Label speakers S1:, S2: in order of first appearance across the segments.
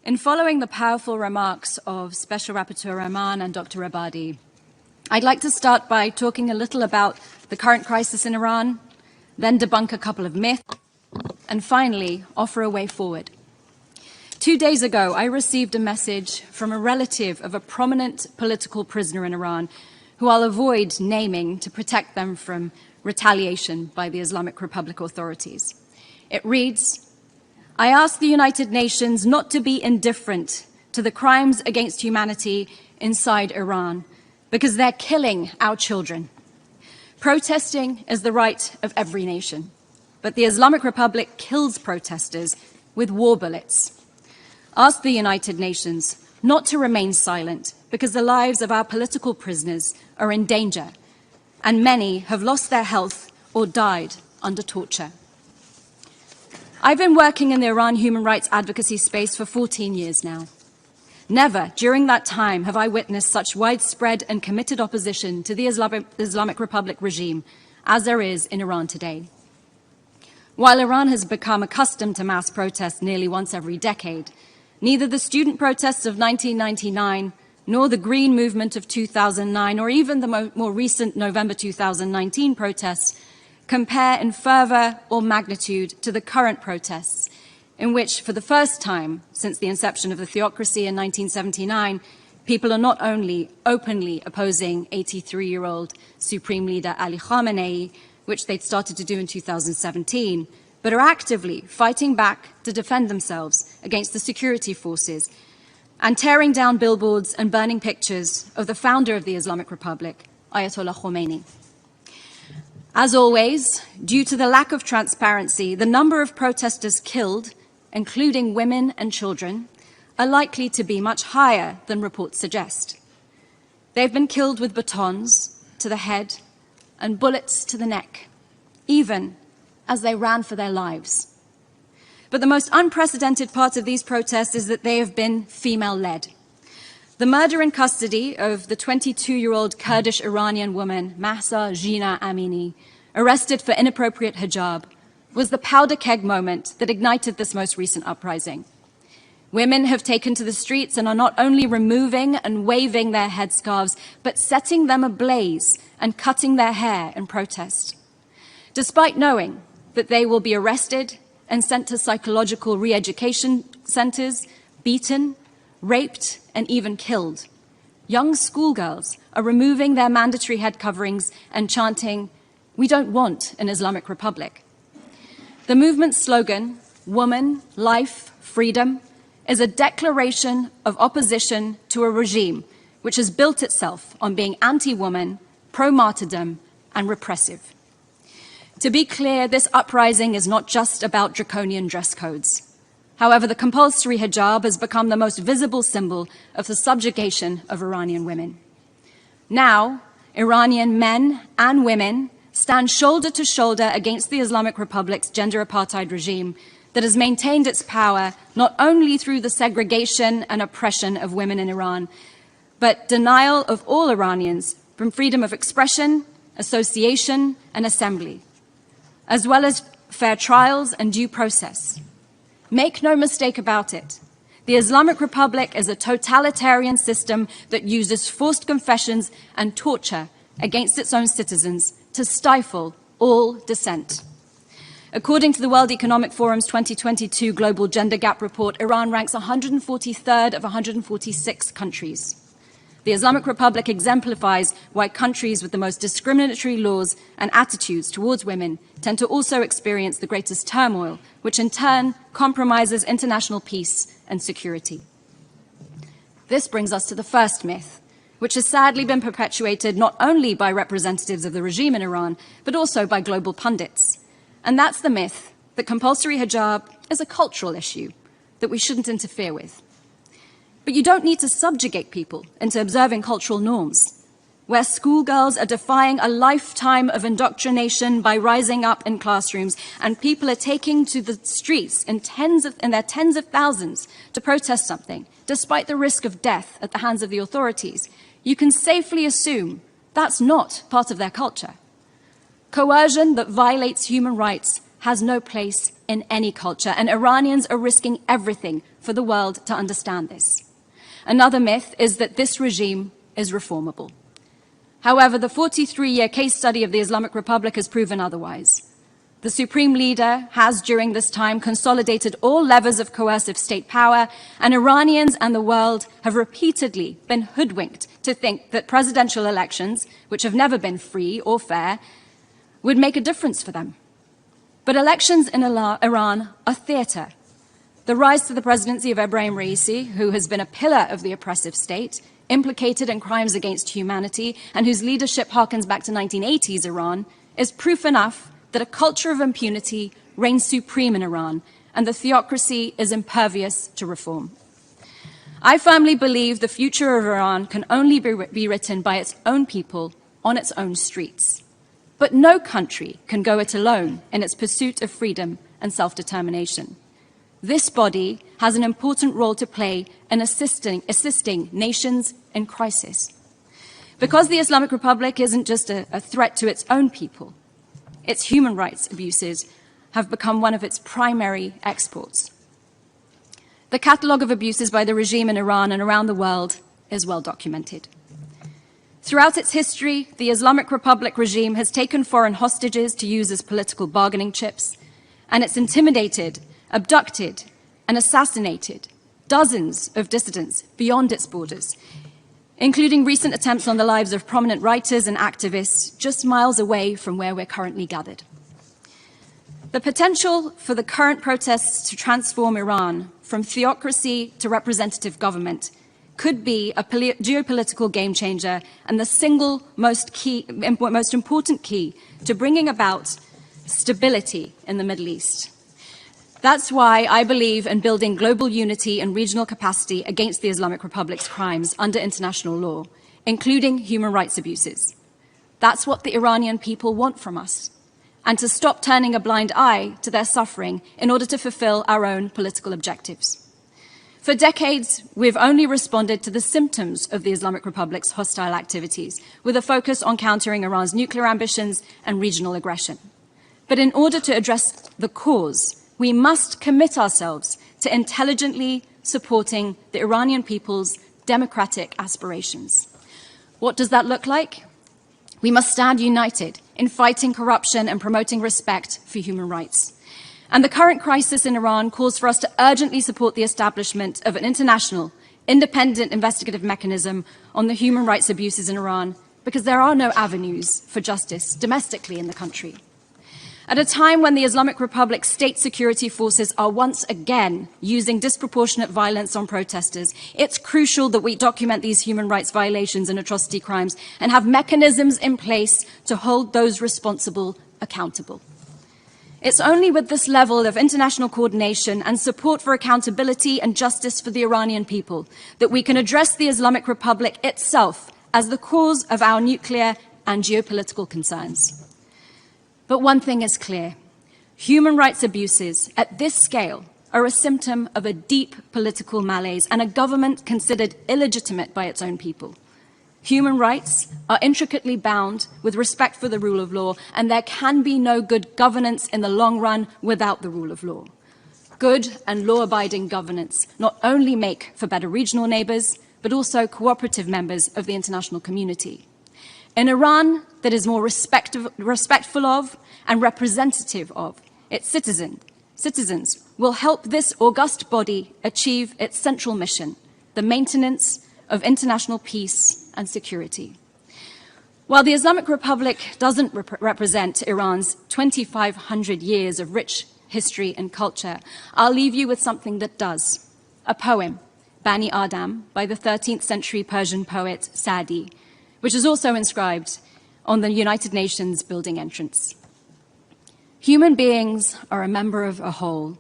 S1: In following the powerful remarks of Special Rapporteur Rahman and Dr. Ebadi, I'd like to start by talking a little about the current crisis in Iran, then debunk a couple of myths, and finally offer a way forward. 2 days ago, I received a message from a relative of a prominent political prisoner in Iran, who I'll avoid naming to protect them from retaliation by the Islamic Republic authorities. It reads, I ask the United Nations not to be indifferent to the crimes against humanity inside Iran, because they're killing our children. Protesting is the right of every nation, but the Islamic Republic kills protesters with war bullets. Ask the United Nations not to remain silent, because the lives of our political prisoners are in danger, and many have lost their health or died under torture. I've been working in the Iran human rights advocacy space for 14 years now. Never during that time have I witnessed such widespread and committed opposition to the Islamic Republic regime as there is in Iran today. While Iran has become accustomed to mass protests nearly once every decade, neither the student protests of 1999 nor the Green Movement of 2009 or even the more recent November 2019 protests compare in fervor or magnitude to the current protests, in which, for the first time since the inception of the theocracy in 1979, people are not only openly opposing 83-year-old Supreme Leader Ali Khamenei, which they'd started to do in 2017, but are actively fighting back to defend themselves against the security forces and tearing down billboards and burning pictures of the founder of the Islamic Republic, Ayatollah Khomeini. As always, due to the lack of transparency, the number of protesters killed, including women and children, are likely to be much higher than reports suggest. They've been killed with batons to the head and bullets to the neck, even as they ran for their lives. But the most unprecedented part of these protests is that they have been female-led. The murder in custody of the 22-year-old Kurdish Iranian woman, Mahsa Jina Amini, arrested for inappropriate hijab, was the powder keg moment that ignited this most recent uprising. Women have taken to the streets and are not only removing and waving their headscarves, but setting them ablaze and cutting their hair in protest. Despite knowing that they will be arrested and sent to psychological re-education centers, beaten, raped, and even killed, young schoolgirls are removing their mandatory head coverings and chanting, "We don't want an Islamic Republic." The movement's slogan, "Woman, Life, Freedom," is a declaration of opposition to a regime which has built itself on being anti-woman, pro-martyrdom, and repressive. To be clear, this uprising is not just about draconian dress codes. However, the compulsory hijab has become the most visible symbol of the subjugation of Iranian women. Now, Iranian men and women stand shoulder to shoulder against the Islamic Republic's gender apartheid regime that has maintained its power not only through the segregation and oppression of women in Iran, but denial of all Iranians from freedom of expression, association, and assembly, as well as fair trials and due process. Make no mistake about it. The Islamic Republic is a totalitarian system that uses forced confessions and torture against its own citizens to stifle all dissent. According to the World Economic Forum's 2022 Global Gender Gap Report, Iran ranks 143rd of 146 countries. The Islamic Republic exemplifies why countries with the most discriminatory laws and attitudes towards women tend to also experience the greatest turmoil, which in turn compromises international peace and security. This brings us to the first myth, which has sadly been perpetuated not only by representatives of the regime in Iran, but also by global pundits. And that's the myth that compulsory hijab is a cultural issue that we shouldn't interfere with. But you don't need to subjugate people into observing cultural norms, where schoolgirls are defying a lifetime of indoctrination by rising up in classrooms, and people are taking to the streets in their tens of thousands to protest something, despite the risk of death at the hands of the authorities. You can safely assume that's not part of their culture. Coercion that violates human rights has no place in any culture, and Iranians are risking everything for the world to understand this. Another myth is that this regime is reformable. However, the 43-year case study of the Islamic Republic has proven otherwise. The supreme leader has, during this time, consolidated all levers of coercive state power, and Iranians and the world have repeatedly been hoodwinked to think that presidential elections, which have never been free or fair, would make a difference for them. But elections in Iran are theatre. The rise to the presidency of Ebrahim Raisi, who has been a pillar of the oppressive state, implicated in crimes against humanity, and whose leadership harkens back to 1980s Iran, is proof enough that a culture of impunity reigns supreme in Iran, and the theocracy is impervious to reform. I firmly believe the future of Iran can only be written by its own people on its own streets. But no country can go it alone in its pursuit of freedom and self-determination. This body has an important role to play in assisting nations in crisis. Because the Islamic Republic isn't just a threat to its own people, its human rights abuses have become one of its primary exports. The catalogue of abuses by the regime in Iran and around the world is well documented. Throughout its history, the Islamic Republic regime has taken foreign hostages to use as political bargaining chips, and it's intimidated, abducted, and assassinated dozens of dissidents beyond its borders, including recent attempts on the lives of prominent writers and activists just miles away from where we're currently gathered. The potential for the current protests to transform Iran from theocracy to representative government could be a geopolitical game changer and the single most important key to bringing about stability in the Middle East. That's why I believe in building global unity and regional capacity against the Islamic Republic's crimes under international law, including human rights abuses. That's what the Iranian people want from us, and to stop turning a blind eye to their suffering in order to fulfill our own political objectives. For decades, we've only responded to the symptoms of the Islamic Republic's hostile activities, with a focus on countering Iran's nuclear ambitions and regional aggression. But in order to address the cause, we must commit ourselves to intelligently supporting the Iranian people's democratic aspirations. What does that look like? We must stand united in fighting corruption and promoting respect for human rights. And the current crisis in Iran calls for us to urgently support the establishment of an international, independent investigative mechanism on the human rights abuses in Iran, because there are no avenues for justice domestically in the country. At a time when the Islamic Republic's state security forces are once again using disproportionate violence on protesters, it's crucial that we document these human rights violations and atrocity crimes and have mechanisms in place to hold those responsible accountable. It's only with this level of international coordination and support for accountability and justice for the Iranian people that we can address the Islamic Republic itself as the cause of our nuclear and geopolitical concerns. But one thing is clear. Human rights abuses at this scale are a symptom of a deep political malaise and a government considered illegitimate by its own people. Human rights are intricately bound with respect for the rule of law, and there can be no good governance in the long run without the rule of law. Good and law-abiding governance not only make for better regional neighbors, but also cooperative members of the international community. An Iran that is more respectful of and representative of its citizens will help this august body achieve its central mission, the maintenance of international peace and security. While the Islamic Republic doesn't represent Iran's 2,500 years of rich history and culture, I'll leave you with something that does. A poem, Bani Adam, by the 13th century Persian poet Sa'di, which is also inscribed on the United Nations building entrance. Human beings are a member of a whole,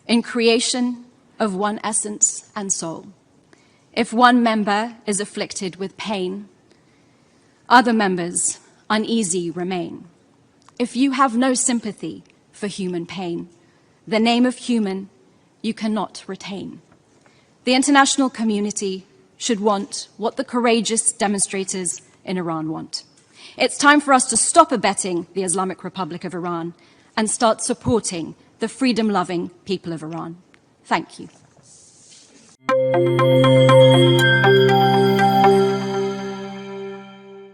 S1: in creation of one essence and soul. If one member is afflicted with pain, other members uneasy remain. If you have no sympathy for human pain, the name of human you cannot retain. The international community should want what the courageous demonstrators in Iran want. It's time for us to stop abetting the Islamic Republic of Iran and start supporting the freedom-loving people of Iran. Thank you.